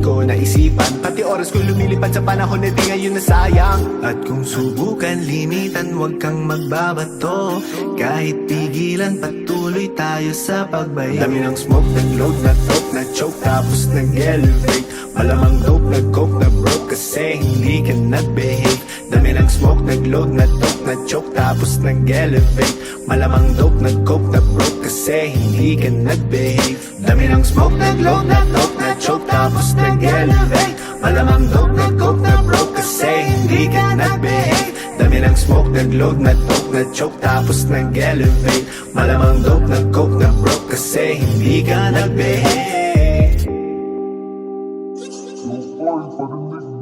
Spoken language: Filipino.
ko naisipan, pati oras ko lumilipad sa panahon na di ngayon nasayang. At kung subukan limitan, huwag kang magbabato. Kahit pigilan, patuloy tayo sa pagbayo. Dami ng smoke, nag-load, na-talk, na-choke, tapos nag-elevate. Malamang dope, nag-coke, na-broke, kasi hindi ka nag-behave. Dami ng smoke, nag-load, na-talk, na-choke, tapos nag-elevate. Malamang dope, nag-coke, na-broke, kasi hindi ka nag-behave. Dami ng smoke, nag-load, na-talk, na-choke, tapos nag-elevate. Malamang dope, nag-coke, na-broke, kasi hindi ka nag-behave. Dami ng smoke, nag-load, na-talk, na-choke, tapos nag-elevate. Malamang dope, nag-coke, na-broke, kasi hindi ka nag-behave. Yung oil, parinig